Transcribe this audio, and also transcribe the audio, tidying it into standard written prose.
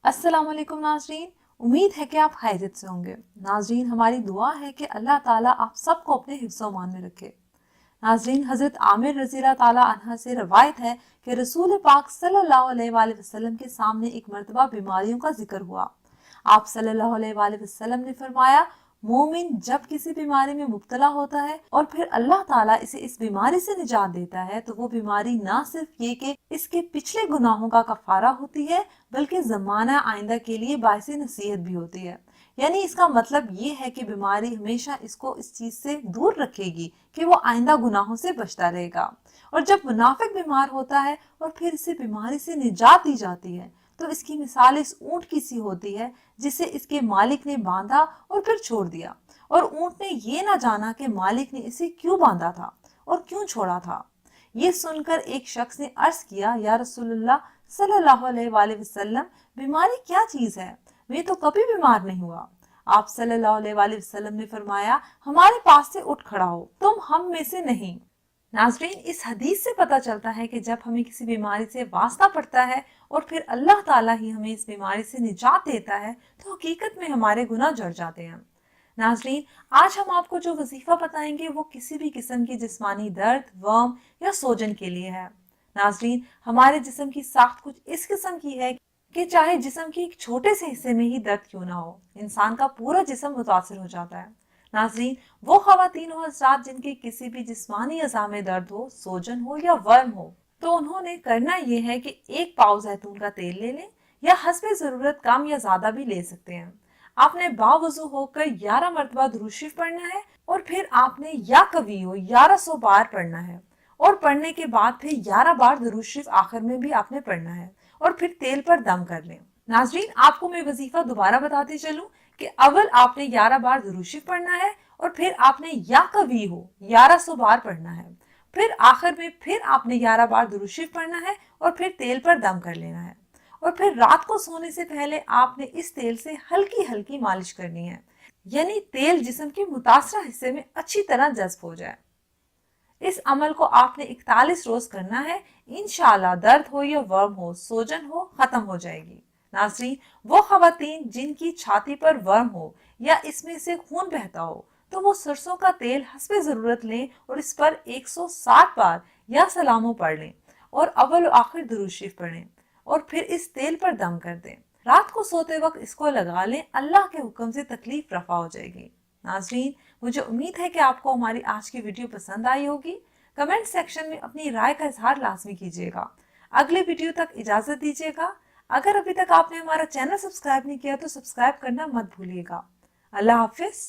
अस्सलाम वालेकुम नाजरीन, उम्मीद है कि आप खैरियत से होंगे। नाजरीन, हमारी दुआ है कि अल्लाह ताला आप सबको अपने हिफ्ज़ मान में रखे। नाजरीन, हज़रत आमिर रज़ी अल्लाह ताला अन्हा से रवायत है कि रसूल पाक सल्लल्लाहु अलैहि वसल्लम के सामने एक मर्तबा बीमारियों का जिक्र हुआ। आप सल्लल्लाहु अलैहि वसल्लम ने फरमाया, मोमिन जब किसी बीमारी में मुब्तला होता है और फिर अल्लाह ताला इसे इस बीमारी से निजात देता है तो वो बीमारी ना सिर्फ ये कि इसके पिछले गुनाहों का कफारा होती है बल्कि ज़माना आइंदा के लिए बाइस नसीहत भी होती है। यानी इसका मतलब ये है कि बीमारी हमेशा इसको इस चीज से दूर रखेगी कि वो आइंदा गुनाहों से बचता रहेगा। और जब मुनाफिक बीमार होता है और फिर इसे बीमारी से निजात दी जाती है तो इसकी मिसाल इस ऊंट की सी होती है जिसे इसके मालिक ने बांधा और फिर छोड़ दिया, और ऊंट ने ये ना जाना कि मालिक ने इसे क्यों बांधा था और क्यों छोड़ा था। ये सुनकर एक शख्स ने अर्ज किया, या रसूलुल्लाह सल्लल्लाहु अलैहि वसल्लम, बीमारी क्या चीज है, मैं तो कभी बीमार नहीं हुआ। आप सल्लल्लाहु अलैहि वसल्लम ने फरमाया, हमारे पास से उठ खड़ा हो, तुम हम में से नहीं। नाजरीन, इस हदीस से पता चलता है कि जब हमें किसी बीमारी से वास्ता पड़ता है और फिर अल्लाह ताला ही हमें इस बीमारी से निजात देता है तो हकीकत में हमारे गुनाह जड़ जाते हैं। नाजरीन, आज हम आपको जो वजीफा बताएंगे वो किसी भी किस्म की जिस्मानी दर्द, वर्म या सोजन के लिए है। नाजरीन, हमारे जिस्म की साख्त कुछ इस किस्म की है कि चाहे जिस्म के एक छोटे से हिस्से में ही दर्द क्यों ना हो, इंसान का पूरा जिस्म मुतासिर हो जाता है। नाजरीन, वो खवातीन और हज़रात जिनके किसी भी जिस्मानी अज़ा में दर्द हो, सोजन हो या वर्म हो, तो उन्होंने करना ये है कि एक पाव जैतून का तेल ले लें या हस्बे ज़रूरत कम या ज़्यादा भी ले सकते हैं। आपने बावजू होकर 11 मरतबा दुरूद शरीफ पढ़ना है और फिर आपने या कभी हो 1100 बार पढ़ना है, और पढ़ने के बाद फिर 11 बार दुरूद शरीफ आखिर में भी आपने पढ़ना है और फिर तेल पर दम कर लें। नाजरीन, आपको मैं वजीफा दोबारा बताती चलूं कि अव्वल आपने 11 बार दुरूद शरीफ पढ़ना है और फिर आपने या कभी हो 1100 बार पढ़ना है, फिर आखिर में फिर आपने 11 बार दुरूद शरीफ पढ़ना है और फिर तेल पर दम कर लेना है, और फिर रात को सोने से पहले आपने इस तेल से हल्की हल्की मालिश करनी है, यानी तेल जिस्म के मुतासरा हिस्से में अच्छी तरह जज्ब हो जाए। इस अमल को आपने 41 रोज करना है। इंशाल्लाह दर्द हो या वर्म हो, सोजन हो, खत्म हो जाएगी। नाज़रीन, वो खवातीन जिनकी छाती पर वर्म हो या इसमें से खून बहता हो तो वो सरसों का तेल हस्बे जरूरत लें और इस पर 160 बार या सलामो पढ़ लें और अव्वल आखिर दुरूद शरीफ पढ़ें और फिर इस तेल पर दम कर दें। रात को सोते वक्त इसको लगा लें, अल्लाह के हुक्म से तकलीफ रफा हो जाएगी। नाजरीन, मुझे उम्मीद है कि आपको हमारी आज की वीडियो पसंद आई होगी। कमेंट सेक्शन में अपनी राय का इजहार लाजमी कीजिएगा। अगले वीडियो तक इजाजत दीजिएगा। अगर अभी तक आपने हमारा चैनल सब्सक्राइब नहीं किया तो सब्सक्राइब करना मत भूलिएगा। अल्लाह हाफिज।